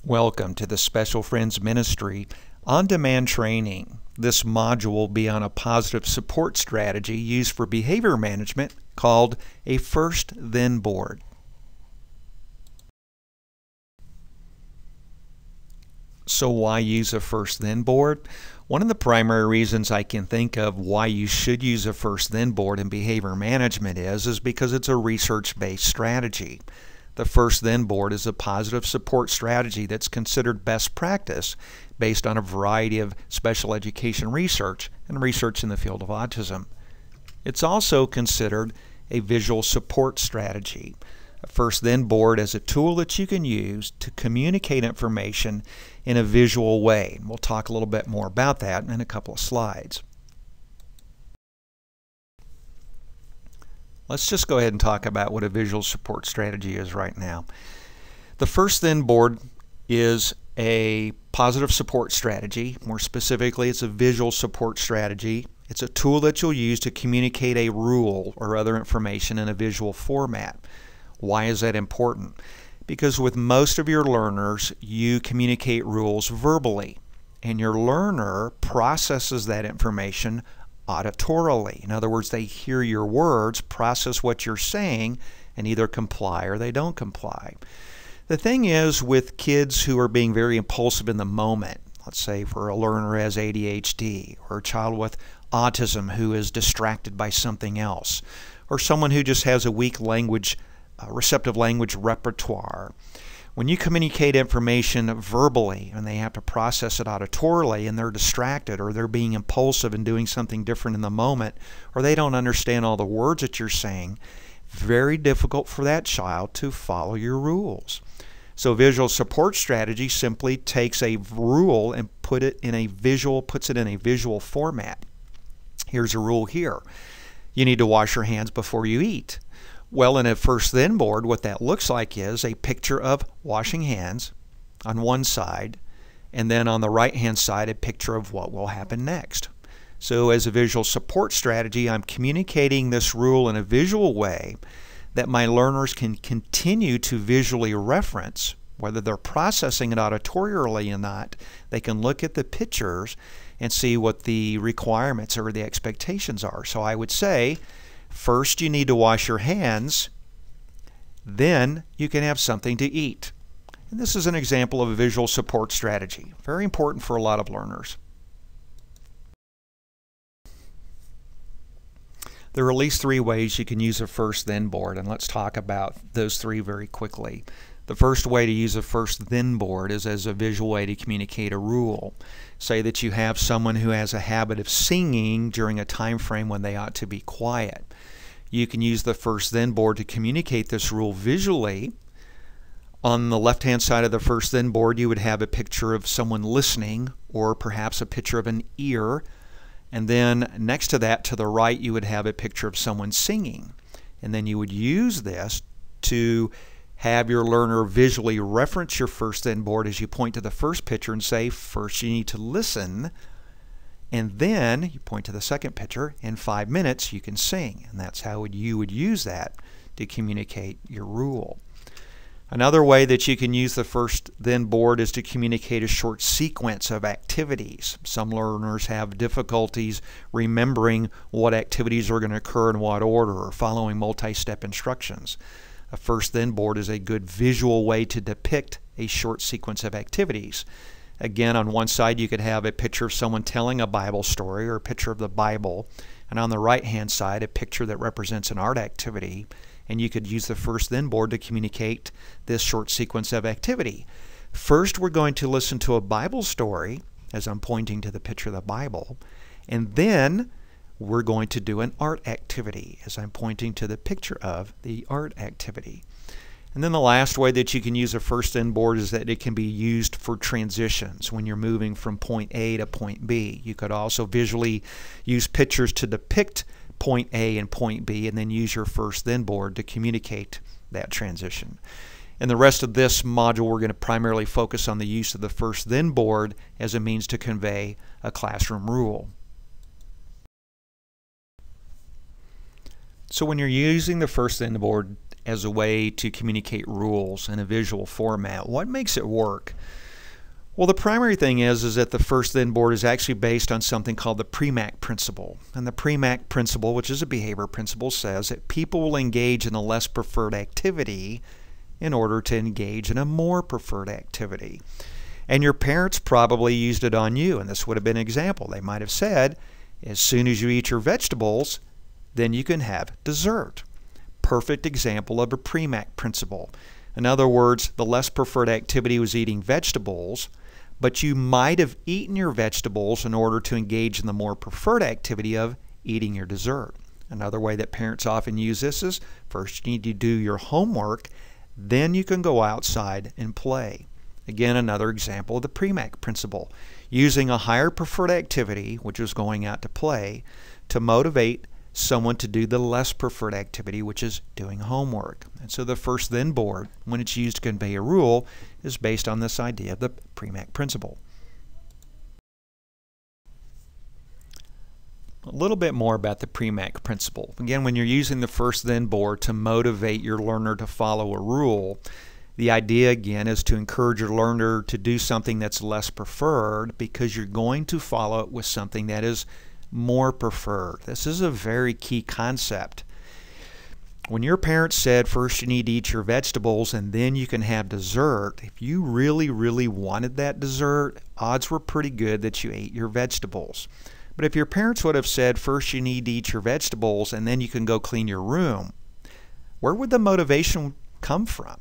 Welcome to the Special Friends Ministry on-demand training. This module will be on a positive support strategy used for behavior management called a first-then board. So why use a first-then board? One of the primary reasons I can think of why you should use a first-then board in behavior management is because it's a research-based strategy. The first-then board is a positive support strategy that's considered best practice based on a variety of special education research and research in the field of autism. It's also considered a visual support strategy. A first-then board is a tool that you can use to communicate information in a visual way. And we'll talk a little bit more about that in a couple of slides. Let's just go ahead and talk about what a visual support strategy is right now. The first-then board is a positive support strategy. More specifically, it's a visual support strategy. It's a tool that you'll use to communicate a rule or other information in a visual format. Why is that important? Because with most of your learners, you communicate rules verbally, and your learner processes that information auditorily. In other words, they hear your words, process what you're saying, and either comply or they don't comply. The thing is, with kids who are being very impulsive in the moment, let's say for a learner who has ADHD, or a child with autism who is distracted by something else, or someone who just has a weak receptive language repertoire. When you communicate information verbally and they have to process it auditorily and they're distracted or they're being impulsive and doing something different in the moment, or they don't understand all the words that you're saying, very difficult for that child to follow your rules. So visual support strategy simply takes a rule and puts it in a visual format. Here's a rule here. You need to wash your hands before you eat. Well, in a first-then board, what that looks like is a picture of washing hands on one side, and then on the right-hand side, a picture of what will happen next. So as a visual support strategy, I'm communicating this rule in a visual way that my learners can continue to visually reference. Whether they're processing it auditorily or not, they can look at the pictures and see what the requirements or the expectations are. So I would say, first, you need to wash your hands, then you can have something to eat. And this is an example of a visual support strategy. Very important for a lot of learners. There are at least 3 ways you can use a first-then board, and let's talk about those 3 very quickly. The first way to use a first-then board is as a visual way to communicate a rule. Say that you have someone who has a habit of singing during a time frame when they ought to be quiet. You can use the first-then board to communicate this rule visually. On the left-hand side of the first-then board, you would have a picture of someone listening, or perhaps a picture of an ear. And then next to that, to the right, you would have a picture of someone singing. And then you would use this to have your learner visually reference your first-then board as you point to the first picture and say, first you need to listen, and then you point to the second picture. In 5 minutes you can sing. And that's how you would use that to communicate your rule. Another way that you can use the first-then board is to communicate a short sequence of activities. Some learners have difficulties remembering what activities are going to occur in what order, or following multi-step instructions. A first-then board is a good visual way to depict a short sequence of activities. Again, on one side you could have a picture of someone telling a Bible story or a picture of the Bible, and on the right-hand side a picture that represents an art activity, and you could use the first-then board to communicate this short sequence of activity. First, we're going to listen to a Bible story as I'm pointing to the picture of the Bible, and then we're going to do an art activity as I'm pointing to the picture of the art activity. And then the last way that you can use a first-then board is that it can be used for transitions when you're moving from point A to point B. You could also visually use pictures to depict point A and point B, and then use your first-then board to communicate that transition. In the rest of this module, we're going to primarily focus on the use of the first-then board as a means to convey a classroom rule. So when you're using the first-then board as a way to communicate rules in a visual format. What makes it work? Well, the primary thing is that the first then board is actually based on something called the Premack Principle. And the Premack Principle, which is a behavior principle, says that people will engage in a less preferred activity in order to engage in a more preferred activity. And your parents probably used it on you, and this would have been an example. They might have said, as soon as you eat your vegetables, then you can have dessert. Perfect example of a Premack Principle. In other words, the less preferred activity was eating vegetables, but you might have eaten your vegetables in order to engage in the more preferred activity of eating your dessert. Another way that parents often use this is, first you need to do your homework, then you can go outside and play. Again, another example of the Premack Principle, using a higher preferred activity, which is going out to play, to motivate someone to do the less preferred activity, which is doing homework. And so the first then board, when it's used to convey a rule, is based on this idea of the Premack Principle. A little bit more about the Premack Principle. Again, when you're using the first then board to motivate your learner to follow a rule, the idea again is to encourage your learner to do something that's less preferred because you're going to follow it with something that is more preferred. This is a very key concept. When your parents said first you need to eat your vegetables and then you can have dessert, if you really wanted that dessert, odds were pretty good that you ate your vegetables. But if your parents would have said first you need to eat your vegetables and then you can go clean your room, where would the motivation come from?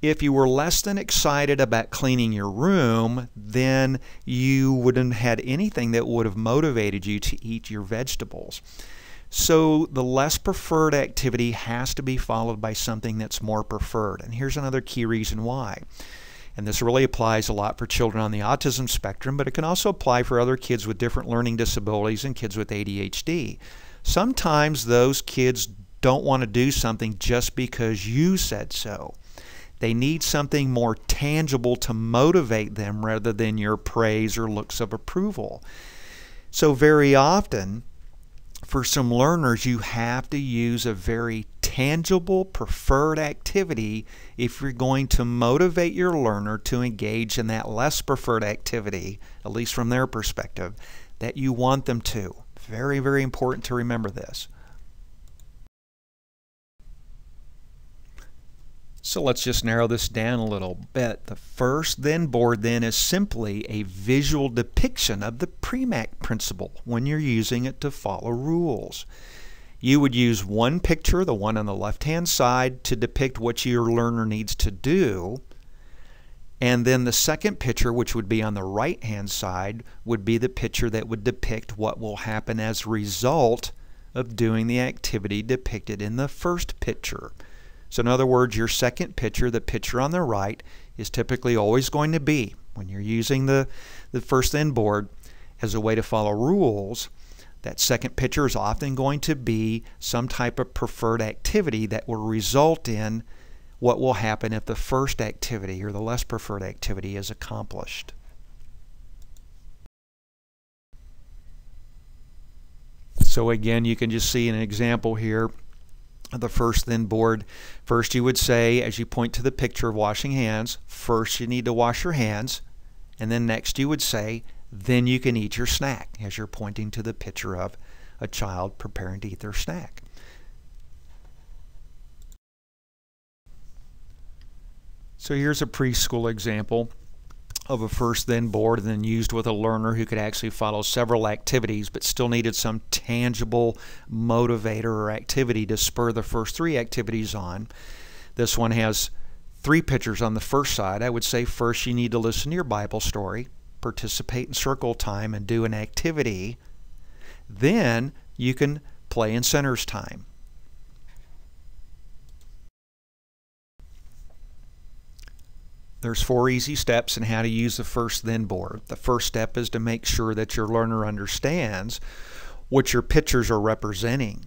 If you were less than excited about cleaning your room, then you wouldn't have had anything that would have motivated you to eat your vegetables. So the less preferred activity has to be followed by something that's more preferred. And here's another key reason why. And this really applies a lot for children on the autism spectrum, but it can also apply for other kids with different learning disabilities and kids with ADHD. Sometimes those kids don't want to do something just because you said so. They need something more tangible to motivate them rather than your praise or looks of approval. So very often, for some learners, you have to use a very tangible, preferred activity if you're going to motivate your learner to engage in that less preferred activity, at least from their perspective, that you want them to. Very important to remember this. So let's just narrow this down a little bit. The first then board then is simply a visual depiction of the Premack Principle when you're using it to follow rules. You would use one picture, the one on the left-hand side, to depict what your learner needs to do. And then the second picture, which would be on the right-hand side, would be the picture that would depict what will happen as a result of doing the activity depicted in the first picture. So in other words, your second picture, the picture on the right, is typically always going to be, when you're using the first then board as a way to follow rules, that second picture is often going to be some type of preferred activity that will result in what will happen if the first activity or the less preferred activity is accomplished. So again, you can just see an example here. The first then board. First you would say, as you point to the picture of washing hands, first you need to wash your hands, and then next you would say, then you can eat your snack, as you're pointing to the picture of a child preparing to eat their snack. So here's a preschool example of a first then board and then used with a learner who could actually follow several activities but still needed some tangible motivator or activity to spur the first three activities on. This one has three pictures on the first side. I would say first you need to listen to your Bible story, participate in circle time, and do an activity. Then you can play in centers time. There's 4 easy steps in how to use the first then board. The first step is to make sure that your learner understands what your pictures are representing.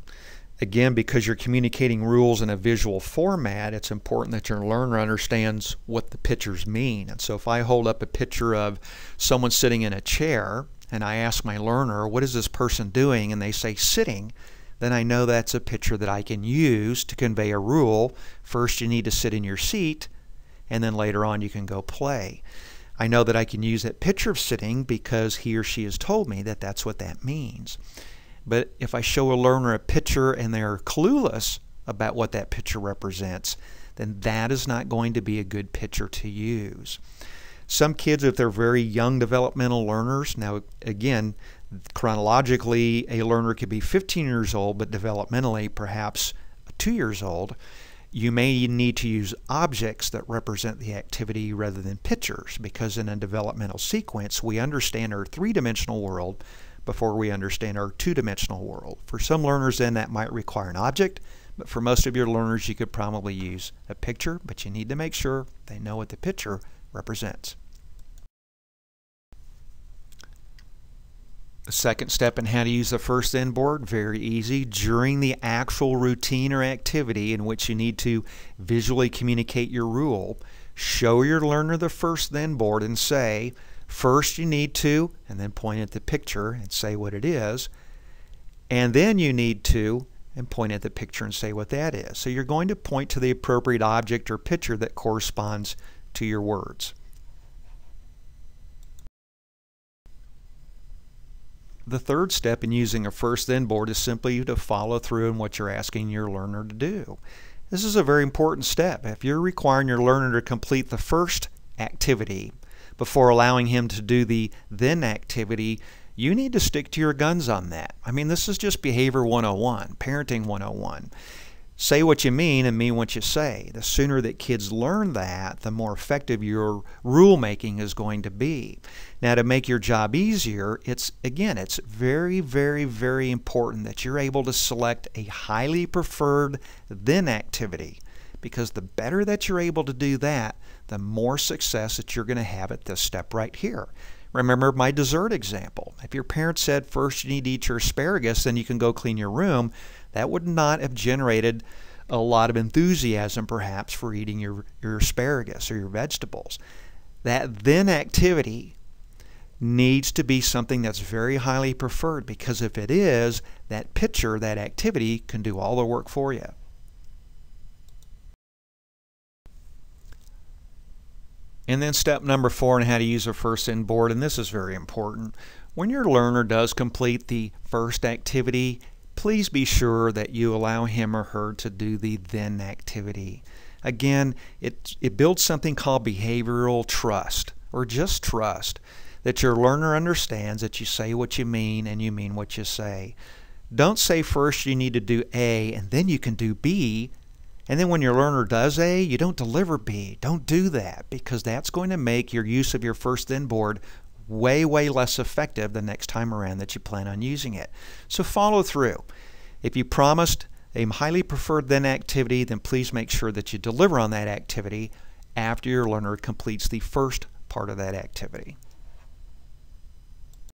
Again, because you're communicating rules in a visual format, it's important that your learner understands what the pictures mean. And so if I hold up a picture of someone sitting in a chair and I ask my learner, what is this person doing? And they say sitting, then I know that's a picture that I can use to convey a rule. First you need to sit in your seat, and then later on you can go play. I know that I can use that picture of sitting because he or she has told me that that's what that means. But if I show a learner a picture and they're clueless about what that picture represents, then that is not going to be a good picture to use. Some kids, if they're very young developmental learners, now again, chronologically, a learner could be 15 years old, but developmentally perhaps 2 years old. You may need to use objects that represent the activity rather than pictures, because in a developmental sequence, we understand our three-dimensional world before we understand our two-dimensional world. For some learners, then, that might require an object, but for most of your learners, you could probably use a picture, but you need to make sure they know what the picture represents. The second step in how to use the first then board, very easy. During the actual routine or activity in which you need to visually communicate your rule, show your learner the first then board and say, first you need to, and then point at the picture and say what it is, and then you need to, and point at the picture and say what that is. So you're going to point to the appropriate object or picture that corresponds to your words. The third step in using a first then board is simply to follow through on what you're asking your learner to do. This is a very important step. If you're requiring your learner to complete the first activity before allowing him to do the then activity, you need to stick to your guns on that. I mean, this is just behavior 101, parenting 101. Say what you mean and mean what you say. The sooner that kids learn that, the more effective your rule making is going to be. Now, to make your job easier, it's very, very, very important that you're able to select a highly preferred then activity, because the better that you're able to do that, the more success that you're going to have at this step right here. Remember my dessert example. If your parent said first you need to eat your asparagus, then you can go clean your room, that would not have generated a lot of enthusiasm perhaps for eating your asparagus or your vegetables. That then activity needs to be something that's very highly preferred, because if it is, that picture, that activity can do all the work for you. And then step number 4 on how to use a first then board, and this is very important. When your learner does complete the first activity, please be sure that you allow him or her to do the then activity. Again, it builds something called behavioral trust, or just trust, that your learner understands that you say what you mean and you mean what you say. Don't say first you need to do A and then you can do B, and then when your learner does A, you don't deliver B. Don't do that, because that's going to make your use of your first then board way, way less effective the next time around that you plan on using it. So follow through. If you promised a highly preferred then activity, then please make sure that you deliver on that activity after your learner completes the first part of that activity.